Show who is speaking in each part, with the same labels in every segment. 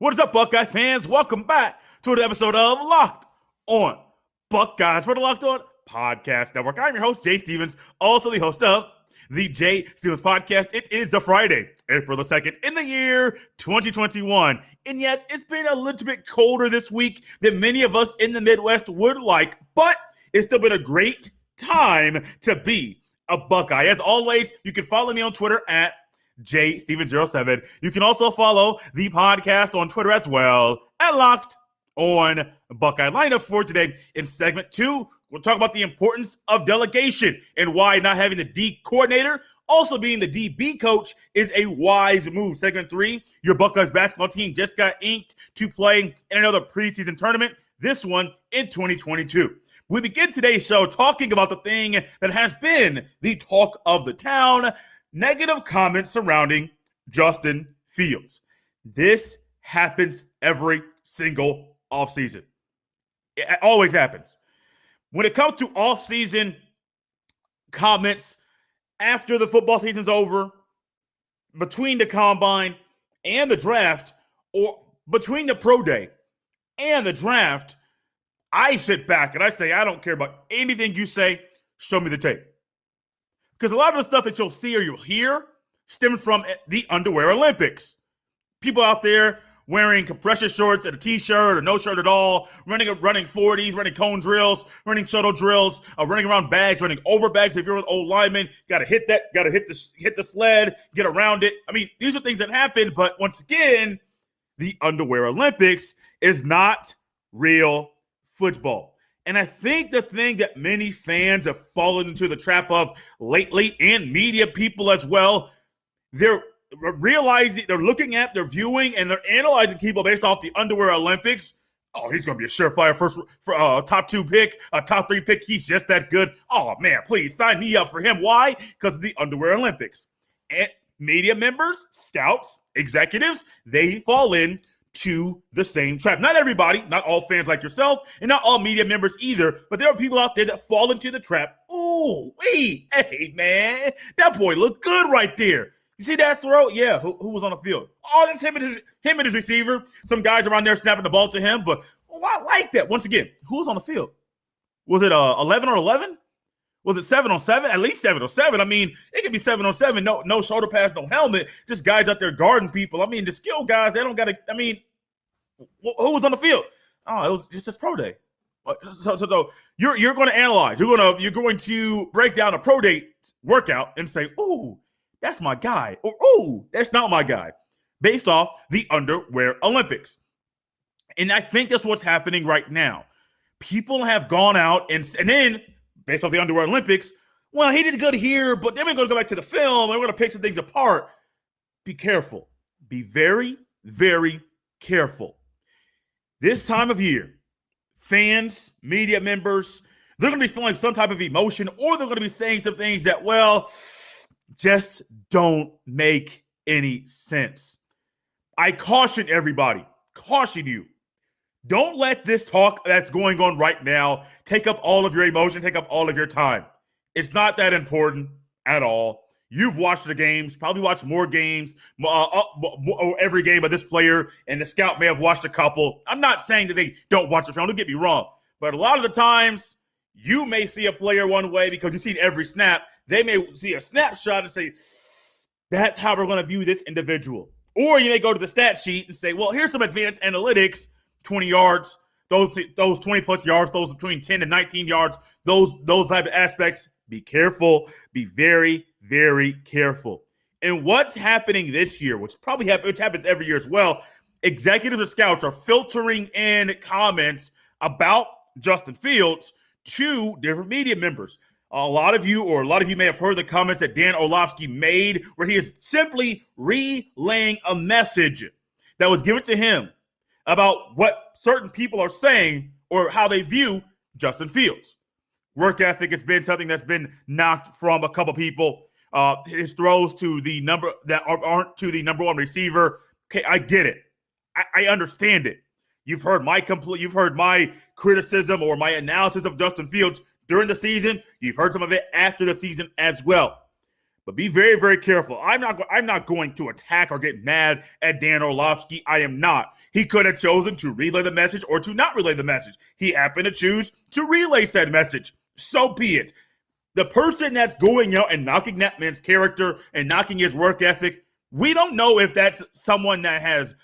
Speaker 1: What is up, Buckeye fans? Welcome back to another episode of Locked On Buckeyes for the Locked On Podcast Network. I'm your host, Jay Stevens, also the host of the Jay Stevens Podcast. It is a Friday, April the 2nd, in the year 2021. And yes, it's been a little bit colder this week than many of us in the Midwest would like, but it's still been a great time to be a Buckeye. As always, you can follow me on Twitter at JStevens07. You can also follow the podcast on Twitter as well at Locked On Buckeye. Lineup for today in segment 2, we'll talk about the importance of delegation and why not having the D coordinator, also being the DB coach, is a wise move. Segment 3, your Buckeyes basketball team just got inked to play in another preseason tournament, this one in 2022. We begin today's show talking about the thing that has been the talk of the town, negative comments surrounding Justin Fields. This happens every single offseason. It always happens. When it comes to offseason comments after the football season's over, between the combine and the draft, or between the pro day and the draft, I sit back and I say, I don't care about anything you say. Show me the tape. Because a lot of the stuff that you'll see or you'll hear stems from the Underwear Olympics. People out there wearing compression shorts and a t-shirt or no shirt at all, running 40s, running cone drills, running shuttle drills, running around bags, running over bags. If you're an old lineman, got to hit the sled, get around it. I mean, these are things that happen, but once again, the Underwear Olympics is not real football. And I think the thing that many fans have fallen into the trap of lately, and media people as well, they're realizing, they're looking at, they're viewing, and they're analyzing people based off the Underwear Olympics. Oh, he's going to be a surefire top 2 pick, a top 3 pick. He's just that good. Oh, man, please sign me up for him. Why? Because of the Underwear Olympics. And media members, scouts, executives, they fall in to the same trap. Not everybody, not all fans like yourself, and not all media members either, but there are people out there that fall into the trap. Ooh, wait, hey, man, that boy looked good right there. You see that throw? Yeah, who was on the field? Oh, that's him and his receiver. Some guys around there snapping the ball to him, but I like that. Once again, who was on the field? Was it 11 or 11? Was it 7 on 7? At least 7 on 7. I mean, it could be 7 on 7. No shoulder pads, no helmet. Just guys out there guarding people. I mean, the skilled guys, they don't got to. I mean, who was on the field? Oh, it was just his pro day. So you're going to analyze. You're going to break down a pro day workout and say, "Ooh, that's my guy," or "Ooh, that's not my guy," based off the Underwear Olympics. And I think that's what's happening right now. People have gone out and then, based off the Underwear Olympics, well, he did good here, but then we're going to go back to the film and we're going to pick some things apart. Be careful. Be very, very careful. This time of year, fans, media members, they're going to be feeling some type of emotion, or they're going to be saying some things that, well, just don't make any sense. I caution everybody, caution you. Don't let this talk that's going on right now take up all of your emotion, take up all of your time. It's not that important at all. You've watched the games, probably watched more games, every game of this player, and the scout may have watched a couple. I'm not saying that they don't watch the film, don't get me wrong. But a lot of the times, you may see a player one way because you've seen every snap. They may see a snapshot and say, that's how we're going to view this individual. Or you may go to the stat sheet and say, well, here's some advanced analytics, 20 yards, those 20-plus yards, those between 10 and 19 yards, those type of aspects. Be careful. Be very, very careful. And what's happening this year, which happens every year as well, executives or scouts are filtering in comments about Justin Fields to different media members. A lot of you may have heard the comments that Dan Orlovsky made, where he is simply relaying a message that was given to him about what certain people are saying or how they view Justin Fields. Work ethic has been something that's been knocked from a couple people. His throws to the number that aren't to the number one receiver. Okay, I get it. I understand it. You've heard my criticism or my analysis of Justin Fields during the season. You've heard some of it after the season as well. But be very, very careful. I'm not going to attack or get mad at Dan Orlovsky. I am not. He could have chosen to relay the message or to not relay the message. He happened to choose to relay said message. So be it. The person that's going out and knocking that man's character and knocking his work ethic, we don't know if that's someone that has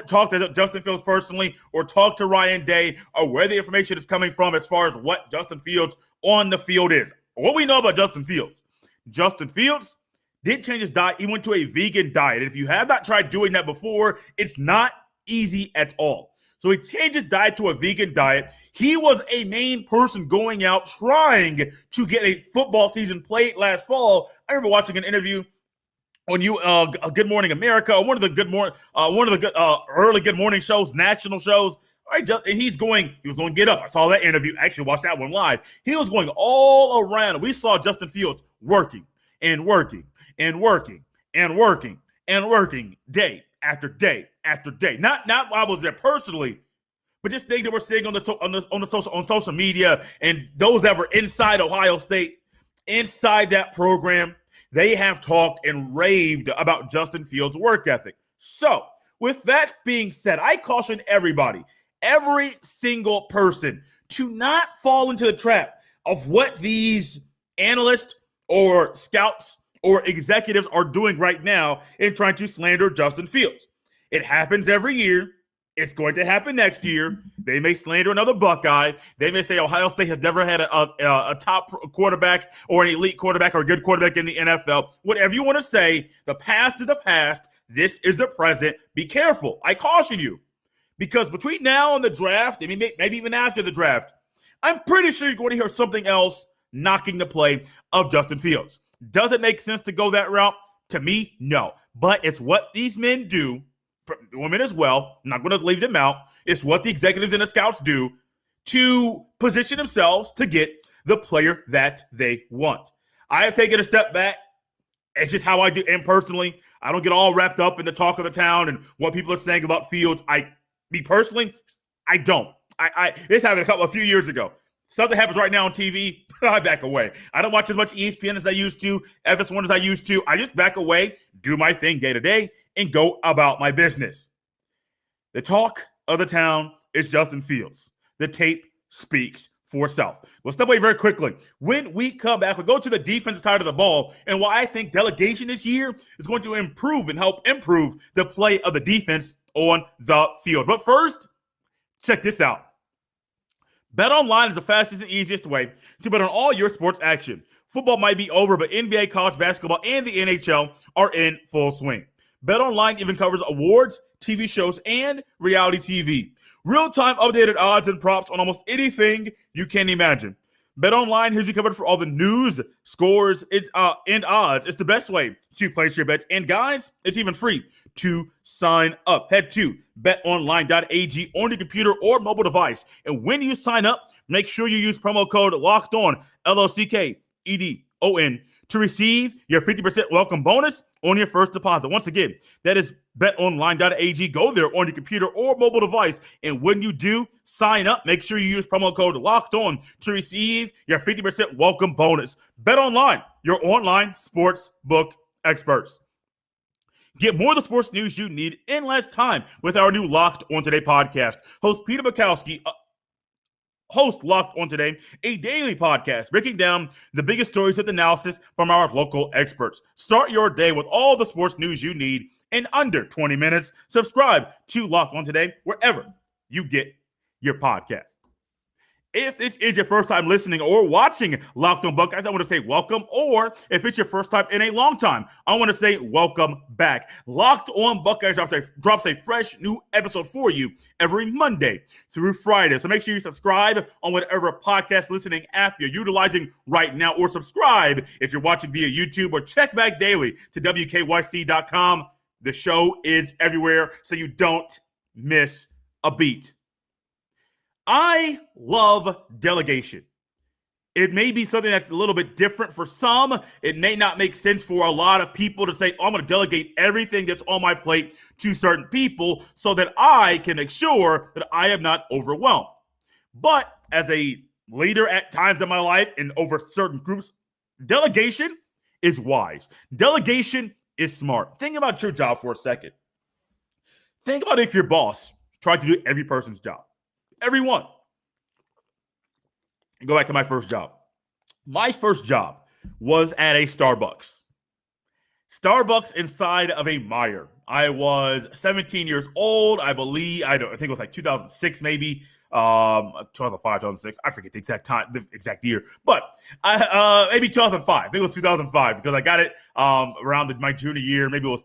Speaker 1: talked to Justin Fields personally or talked to Ryan Day or where the information is coming from as far as what Justin Fields on the field is. What we know about Justin Fields did change his diet. He went to a vegan diet. And if you have not tried doing that before, it's not easy at all. So he changed his diet to a vegan diet. He was a main person going out trying to get a football season played last fall. I remember watching an interview on Good Morning America, or one of the early Good Morning shows, national shows. Right, and he was going to Get Up. I saw that interview. Actually, watched that one live. He was going all around. We saw Justin Fields working and working and working and working and working day after day after day. Not while I was there personally, but just things that we're seeing on social media, and those that were inside Ohio State, inside that program, they have talked and raved about Justin Fields' work ethic. So, with that being said, I caution everybody, every single person, to not fall into the trap of what these analysts or scouts or executives are doing right now in trying to slander Justin Fields. It happens every year. It's going to happen next year. They may slander another Buckeye. They may say Ohio State has never had a top quarterback or an elite quarterback or a good quarterback in the NFL. Whatever you want to say, the past is the past. This is the present. Be careful. I caution you. Because between now and the draft, and maybe even after the draft, I'm pretty sure you're going to hear something else knocking the play of Justin Fields. Does it make sense to go that route? To me, no. But it's what these men do, women as well, I'm not going to leave them out. It's what the executives and the scouts do to position themselves to get the player that they want. I have taken a step back. It's just how I do. And personally, I don't get all wrapped up in the talk of the town and what people are saying about Fields. Me personally, I don't. This happened a few years ago. Something happens right now on TV, I back away. I don't watch as much ESPN as I used to, FS1 as I used to. I just back away, do my thing day to day, and go about my business. The talk of the town is Justin Fields. The tape speaks for itself. We'll step away very quickly. When we come back, we'll go to the defensive side of the ball and why I think delegation this year is going to improve and help improve the play of the defense on the field. But first, check this out. BetOnline is the fastest and easiest way to bet on all your sports action. Football might be over, but NBA, college basketball, and the NHL are in full swing. BetOnline even covers awards, TV shows, and reality TV. Real-time updated odds and props on almost anything you can imagine. BetOnline has you covered for all the news, scores, and odds. It's the best way to place your bets. And guys, it's even free to sign up. Head to betonline.ag on your computer or mobile device. And when you sign up, make sure you use promo code LOCKEDON, LOCKEDON, to receive your 50% welcome bonus on your first deposit. Once again, that is betonline.ag. Go there on your computer or mobile device. And when you do sign up, make sure you use promo code LOCKEDON to receive your 50% welcome bonus. BetOnline, your online sports book experts. Get more of the sports news you need in less time with our new Locked On Today podcast. Host Peter Bukowski, host Locked On Today, a daily podcast breaking down the biggest stories with analysis from our local experts. Start your day with all the sports news you need in under 20 minutes. Subscribe to Locked On Today wherever you get your podcast. If this is your first time listening or watching Locked On Buckeyes, I want to say welcome. Or if it's your first time in a long time, I want to say welcome back. Locked On Buckeyes drops a fresh new episode for you every Monday through Friday. So make sure you subscribe on whatever podcast listening app you're utilizing right now, or subscribe if you're watching via YouTube, or check back daily to WKYC.com. The show is everywhere, so you don't miss a beat. I love delegation. It may be something that's a little bit different for some. It may not make sense for a lot of people to say, oh, I'm going to delegate everything that's on my plate to certain people so that I can make sure that I am not overwhelmed. But as a leader at times in my life and over certain groups, delegation is wise. Delegation is smart. Think about your job for a second. Think about if your boss tried to do every person's job. Everyone. Go back to my first job. My first job was at a Starbucks. Starbucks inside of a Meijer. I was 17 years old, I believe. I think it was like 2006, maybe 2005, 2006. I forget the exact time, the exact year, but maybe 2005. I think it was 2005 because I got it around my junior year. Maybe it was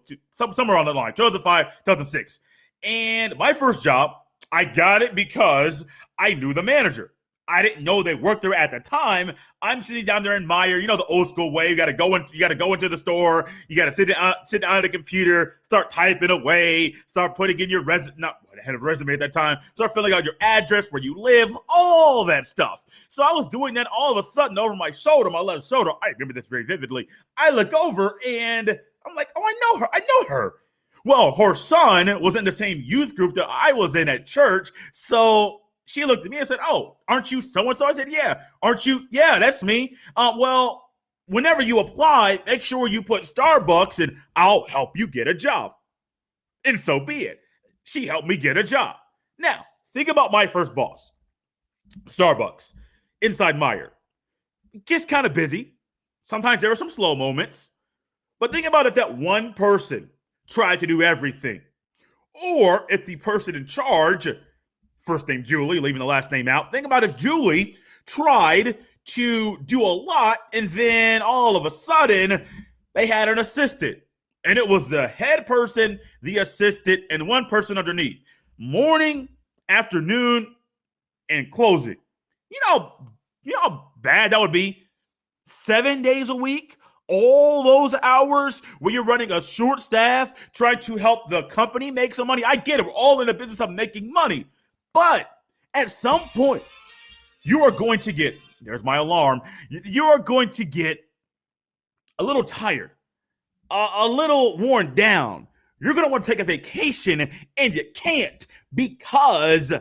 Speaker 1: somewhere on the line, 2005, 2006. And my first job, I got it because I knew the manager. I didn't know they worked there at the time. I'm sitting down there in Meijer, the old school way. You got to go into the store. You got to sit down at the computer, start typing away, start putting in your resume. I had a resume at that time. Start filling out your address, where you live, all that stuff. So I was doing that. All of a sudden, over my shoulder, my left shoulder, I remember this very vividly. I look over and I'm like, oh, I know her. I know her. Well, her son was in the same youth group that I was in at church. So she looked at me and said, oh, aren't you so-and-so? I said, yeah. Aren't you? Yeah, that's me. Well, whenever you apply, make sure you put Starbucks and I'll help you get a job. And so be it. She helped me get a job. Now, think about my first boss. Starbucks, inside Meijer. It gets kind of busy. Sometimes there are some slow moments. But think about if that one person tried to do everything. Or if the person in charge, first name Julie, leaving the last name out. Think about if Julie tried to do a lot and then all of a sudden they had an assistant. And it was the head person, the assistant, and one person underneath. Morning, afternoon, and closing. You know how bad that would be? 7 days a week? All those hours where you're running a short staff, trying to help the company make some money. I get it. We're all in the business of making money. But at some point, you are going to get, there's my alarm, you are going to get a little tired, a little worn down. You're going to want to take a vacation and you can't because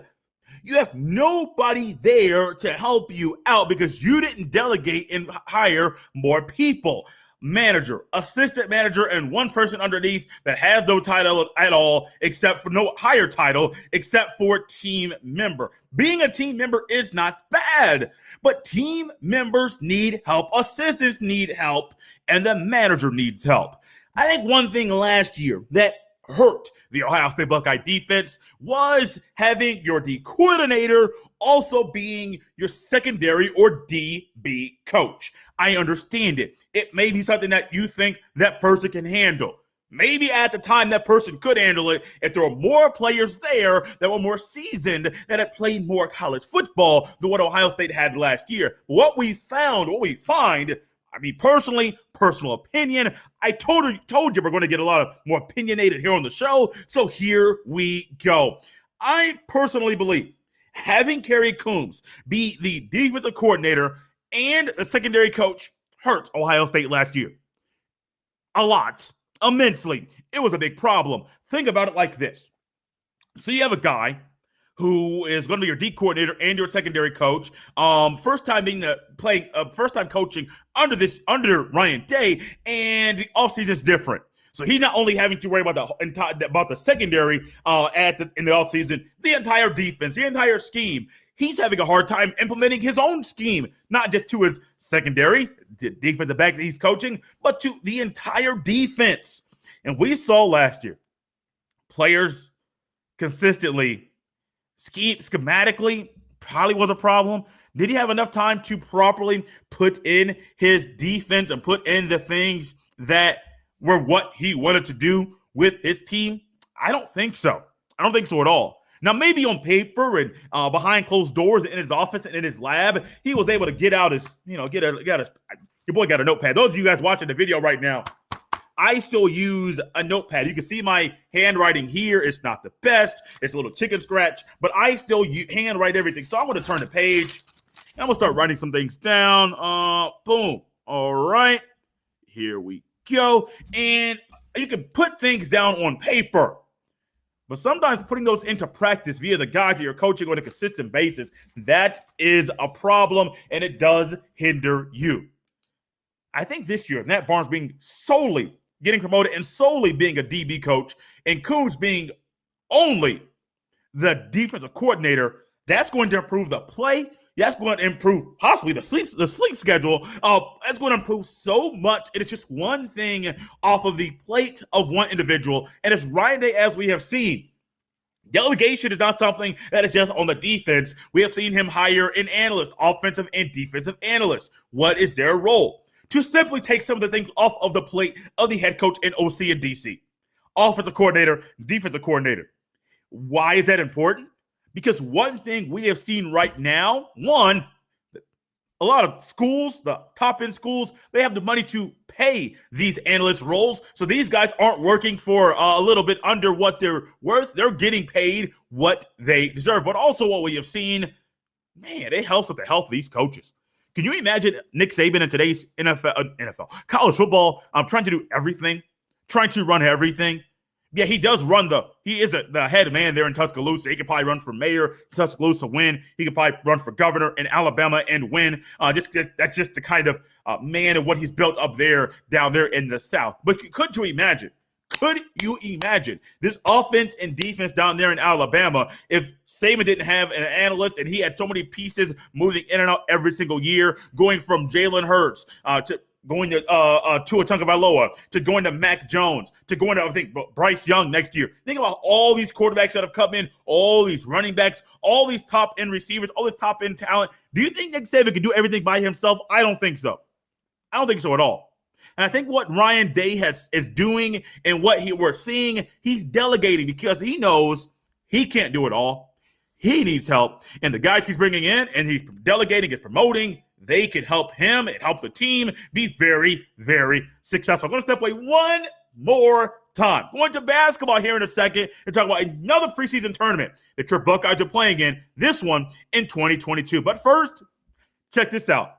Speaker 1: you have nobody there to help you out because you didn't delegate and hire more people. Manager, assistant manager, and one person underneath that has no title at all, except for no higher title, except for team member. Being a team member is not bad, but team members need help, assistants need help, and the manager needs help. I think one thing last year that hurt the Ohio State Buckeye defense was having your D coordinator also being your secondary or DB coach. I understand it. It may be something that you think that person can handle. Maybe at the time that person could handle it if there were more players there that were more seasoned, that had played more college football than what Ohio State had last year. What we find, I mean, personal opinion. I told you we're going to get a lot of more opinionated here on the show. So here we go. I personally believe having Kerry Coombs be the defensive coordinator and the secondary coach hurt Ohio State last year. A lot. Immensely. It was a big problem. Think about it like this. So you have a guy who is going to be your D coordinator and your secondary coach. First time coaching under Ryan Day, and the offseason is different. So he's not only having to worry about the secondary in the offseason, the entire defense, the entire scheme. He's having a hard time implementing his own scheme, not just to his secondary, the defensive backs that he's coaching, but to the entire defense. And we saw last year, players consistently, schematically, probably was a problem. Did he have enough time to properly put in his defense and put in the things that were what he wanted to do with his team? I don't think so. I don't think so at all. Now, maybe on paper and behind closed doors in his office and in his lab, he was able to get out his, your boy got a notepad. Those of you guys watching the video right now, I still use a notepad. You can see my handwriting here. It's not the best. It's a little chicken scratch, but I still handwrite everything. So I'm going to turn the page and I'm going to start writing some things down. Boom. All right. Here we go. And you can put things down on paper. But sometimes putting those into practice via the guys that you're coaching on a consistent basis, that is a problem, and it does hinder you. I think this year, Matt Barnes being solely getting promoted and solely being a DB coach, and Coons being only the defensive coordinator, that's going to improve the play. That's going to improve possibly the sleep schedule. That's going to improve so much. It is just one thing off of the plate of one individual, and it's Ryan Day, as we have seen. Delegation is not something that is just on the defense. We have seen him hire an analyst, offensive and defensive analyst. What is their role? To simply take some of the things off of the plate of the head coach and OC and DC. Offensive coordinator, defensive coordinator. Why is that important? Because one thing we have seen right now, one, a lot of schools, the top-end schools, they have the money to pay these analyst roles. So these guys aren't working for a little bit under what they're worth. They're getting paid what they deserve. But also what we have seen, man, it helps with the health of these coaches. Can you imagine Nick Saban in today's NFL, college football, trying to do everything, trying to run everything? Yeah, he does run he is the head man there in Tuscaloosa. He could probably run for mayor in Tuscaloosa, win. He could probably run for governor in Alabama and win. That's just the kind of man and what he's built up there, down there in the South. But could you imagine this offense and defense down there in Alabama if Saban didn't have an analyst and he had so many pieces moving in and out every single year, going from Jalen Hurts to going to Tua Tagovailoa, to going to Mac Jones, to going to, I think, Bryce Young next year. Think about all these quarterbacks that have come in, all these running backs, all these top-end receivers, all this top-end talent. Do you think Nick Saban could do everything by himself? I don't think so. I don't think so at all. And I think what Ryan Day is doing and what we're seeing, he's delegating because he knows he can't do it all. He needs help. And the guys he's bringing in and he's delegating, is promoting, they can help him and help the team be very, very successful. I'm going to step away one more time. Going to basketball here in a second and talk about another preseason tournament that your Buckeyes are playing in, this one in 2022. But first, check this out.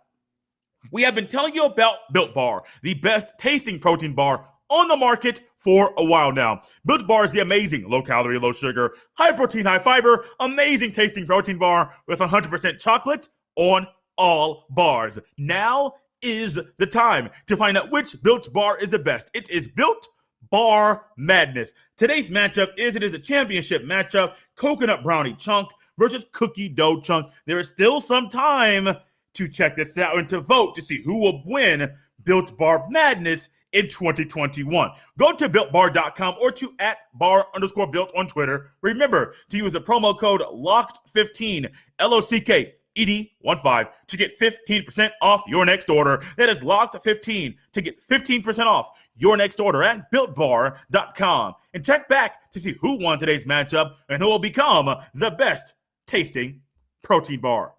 Speaker 1: We have been telling you about Built Bar, the best tasting protein bar on the market for a while now. Built Bar is the amazing low-calorie, low-sugar, high-protein, high-fiber, amazing tasting protein bar with 100% chocolate on all bars. Now is the time to find out which Built Bar is the best. It is Built Bar Madness. Today's matchup is a championship matchup, coconut brownie chunk versus cookie dough chunk. There is still some time to check this out and to vote to see who will win Built Bar Madness in 2021. Go to BuiltBar.com or to @bar_built on Twitter. Remember to use the promo code LOCKED15, LOCKED15, to get 15% off your next order. That is LOCKED15 to get 15% off your next order at BuiltBar.com. And check back to see who won today's matchup and who will become the best tasting protein bar.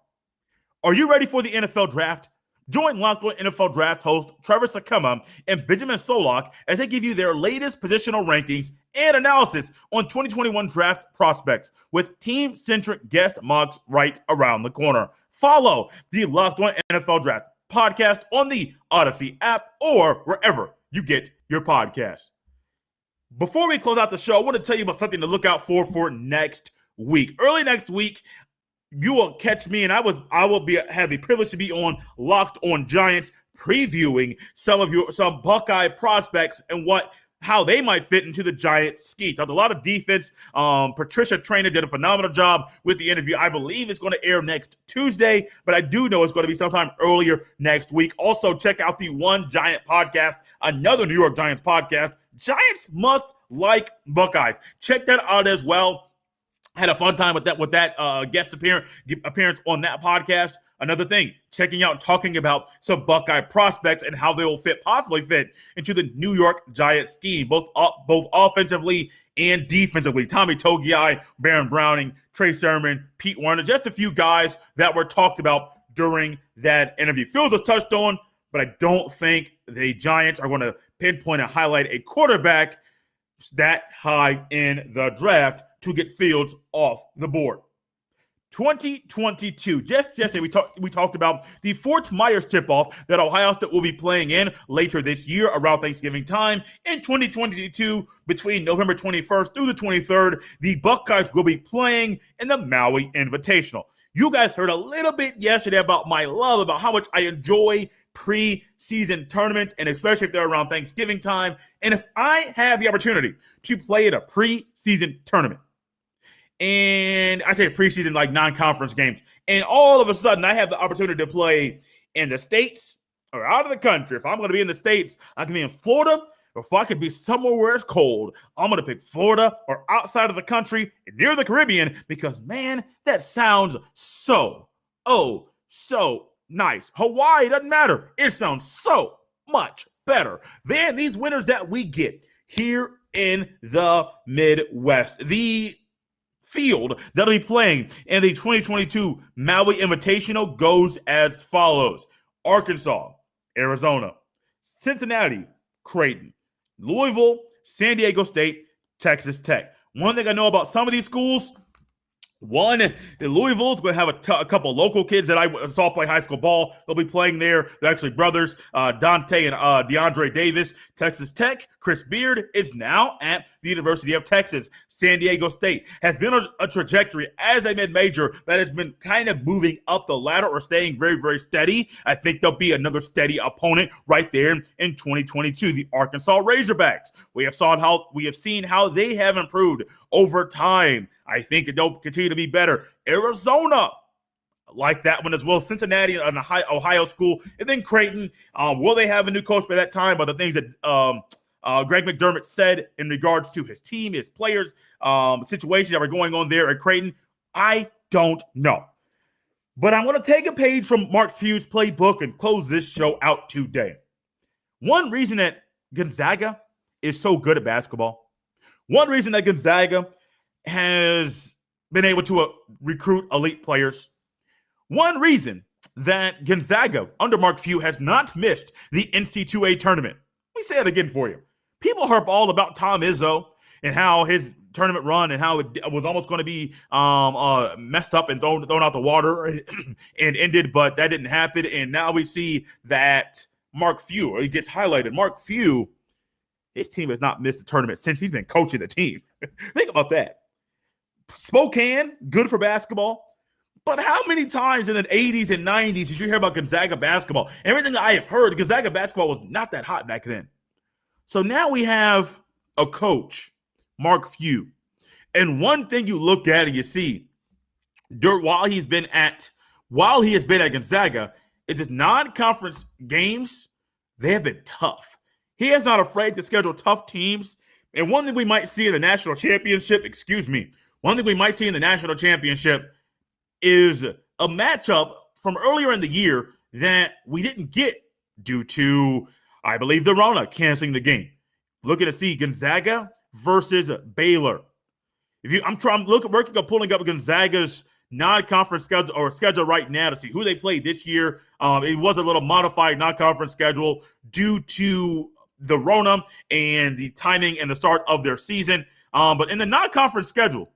Speaker 1: Are you ready for the NFL Draft? Join Locked On NFL Draft host Trevor Sakema and Benjamin Solak as they give you their latest positional rankings and analysis on 2021 draft prospects with team-centric guest mocks right around the corner. Follow the Locked On NFL Draft podcast on the Odyssey app or wherever you get your podcast. Before we close out the show, I want to tell you about something to look out for next week. Early next week, you will catch me, and I will have the privilege to be on Locked On Giants, previewing some Buckeye prospects and how they might fit into the Giants' scheme. Talked a lot of defense. Patricia Traynor did a phenomenal job with the interview. I believe it's going to air next Tuesday, but I do know it's going to be sometime earlier next week. Also, check out the One Giant podcast, another New York Giants podcast. Giants must like Buckeyes. Check that out as well. Had a fun time with that guest appearance on that podcast. Another thing, checking out and talking about some Buckeye prospects and how they will possibly fit into the New York Giants scheme, both offensively and defensively. Tommy Togiai, Baron Browning, Trey Sermon, Pete Werner, just a few guys that were talked about during that interview. Fields was touched on, but I don't think the Giants are going to pinpoint and highlight a quarterback that high in the draft to get Fields off the board. 2022. Just yesterday, we talked about the Fort Myers tip-off that Ohio State will be playing in later this year around Thanksgiving time. In 2022, between November 21st through the 23rd, the Buckeyes will be playing in the Maui Invitational. You guys heard a little bit yesterday about my love, about how much I enjoy preseason tournaments, and especially if they're around Thanksgiving time. And if I have the opportunity to play in a preseason tournament, and I say preseason like non-conference games, and all of a sudden I have the opportunity to play in the States or out of the country. If I'm going to be in the States, I can be in Florida. Or if I could be somewhere where it's cold, I'm going to pick Florida or outside of the country near the Caribbean because, man, that sounds so nice. Hawaii doesn't matter. It sounds so much better than these winters that we get here in the Midwest. The field that'll be playing in the 2022 Maui Invitational goes as follows: Arkansas, Arizona, Cincinnati, Creighton, Louisville, San Diego State, Texas Tech. One thing I know about some of these schools, one, the Louisville's going to have a couple local kids that I saw play high school ball. They'll be playing there. They're actually brothers, Dante and DeAndre Davis. Texas Tech, Chris Beard is now at the University of Texas. San Diego State has been on a trajectory as a mid-major that has been kind of moving up the ladder or staying very, very steady. I think there'll be another steady opponent right there in 2022, the Arkansas Razorbacks. We have seen how they have improved over time. I think they'll continue to be better. Arizona, like that one as well. Cincinnati, an Ohio school, and then Creighton. Will they have a new coach by that time? But the things that Greg McDermott said in regards to his team, his players, situations that were going on there at Creighton, I don't know. But I'm going to take a page from Mark Few's playbook and close this show out today. One reason that Gonzaga is so good at basketball, one reason that Gonzaga has been able to recruit elite players, one reason that Gonzaga under Mark Few has not missed the NC2A tournament. Let me say it again for you. People harp all about Tom Izzo and how his tournament run and how it was almost going to be messed up and thrown out the water and ended, but that didn't happen. And now we see that Mark Few, he gets highlighted. Mark Few, his team has not missed the tournament since he's been coaching the team. Think about that. Spokane, good for basketball. But how many times in the 80s and 90s did you hear about Gonzaga basketball? Everything I have heard, Gonzaga basketball was not that hot back then. So now we have a coach, Mark Few. And one thing you look at and you see while he has been at Gonzaga, is his non-conference games, they have been tough. He is not afraid to schedule tough teams. And one thing we might see in the national championship, is a matchup from earlier in the year that we didn't get due to, I believe, the Rona canceling the game. Looking to see Gonzaga versus Baylor. Pulling up Gonzaga's non-conference schedule right now to see who they played this year. It was a little modified non-conference schedule due to the Rona and the timing and the start of their season. But in the non-conference schedule,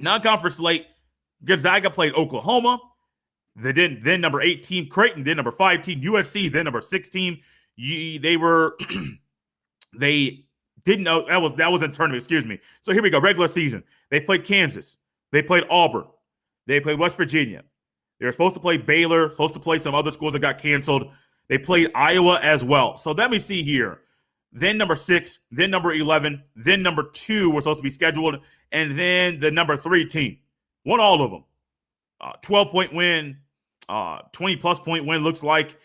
Speaker 1: non-conference slate, Gonzaga played Oklahoma. Then number 8 team Creighton, then number 5 team USC, then number 6 team. They didn't know that was in tournament. Excuse me. So here we go. Regular season. They played Kansas. They played Auburn. They played West Virginia. They were supposed to play Baylor. Supposed to play some other schools that got canceled. They played Iowa as well. So let me see here. Then number 6, then number 11, then number 2 were supposed to be scheduled, and then the number 3 team. Won all of them. 12-point win, 20-plus point win looks like,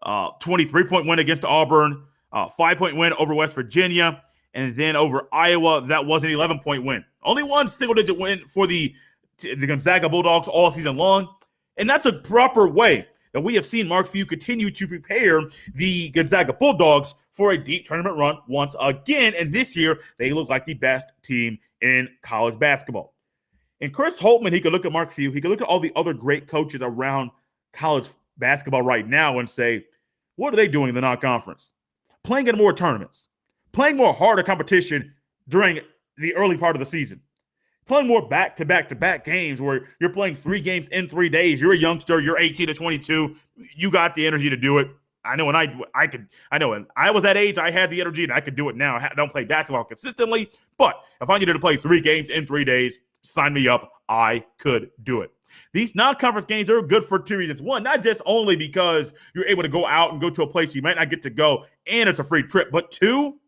Speaker 1: 23-point win against Auburn, 5-point win over West Virginia, and then over Iowa, that was an 11-point win. Only one single-digit win for the Gonzaga Bulldogs all season long, and that's a proper way that we have seen Mark Few continue to prepare the Gonzaga Bulldogs for a deep tournament run once again, and this year, they look like the best team in college basketball. And Chris Holtman, he could look at Mark Few, he could look at all the other great coaches around college basketball right now and say, what are they doing in the non-conference? Playing in more tournaments, playing more harder competition during the early part of the season, playing more back-to-back-to-back games where you're playing 3 games in 3 days. You're a youngster, you're 18 to 22, you got the energy to do it. I know when I was that age, I had the energy and I could do it now. I don't play basketball consistently, but if I needed to play 3 games in 3 days, sign me up. I could do it. These non-conference games are good for two reasons. One, not just only because you're able to go out and go to a place you might not get to go, and it's a free trip, but two,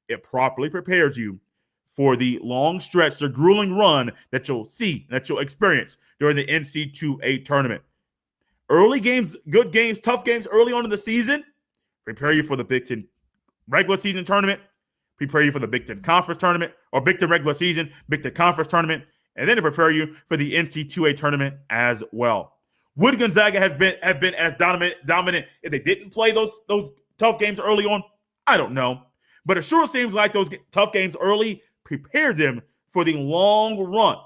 Speaker 1: it properly prepares you for the long stretch, the grueling run that you'll see, that you'll experience during the NC2A tournament. Early games, good games, tough games early on in the season prepare you for the Big Ten regular season tournament, prepare you for the Big Ten Conference tournament, or Big Ten regular season, Big Ten Conference tournament, and then to prepare you for the NC2A tournament as well. Would Gonzaga have been as dominant if they didn't play those tough games early on? I don't know. But it sure seems like those tough games early prepare them for the long run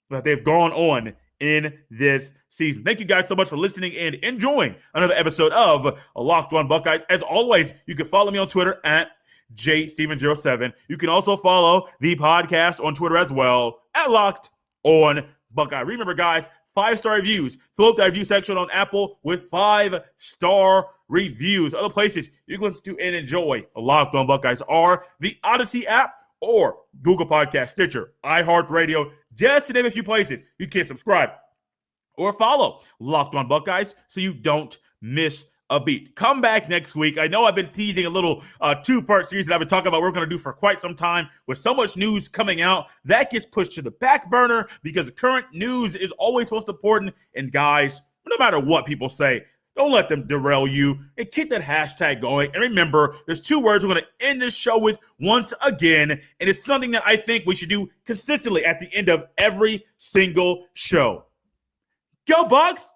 Speaker 1: that they've gone on in this season. Thank you guys so much for listening and enjoying another episode of Locked On Buckeyes. As always, you can follow me on Twitter at JSteven07. You can also follow the podcast on Twitter as well at Locked On Buckeye. Remember, guys, 5-star reviews. Fill up that review section on Apple with 5-star reviews. Other places you can listen to and enjoy Locked On Buckeyes are the Odyssey app or Google Podcast, Stitcher, iHeartRadio, just to name a few places. You can subscribe or follow Locked On Buckeyes so you don't miss a beat. Come back next week. I know I've been teasing a little two-part series that I've been talking about we're going to do for quite some time. With so much news coming out, that gets pushed to the back burner because the current news is always most important. And guys, no matter what people say, don't let them derail you, and keep that hashtag going. And remember, there's 2 words we're going to end this show with once again, and it's something that I think we should do consistently at the end of every single show. Go Bucks!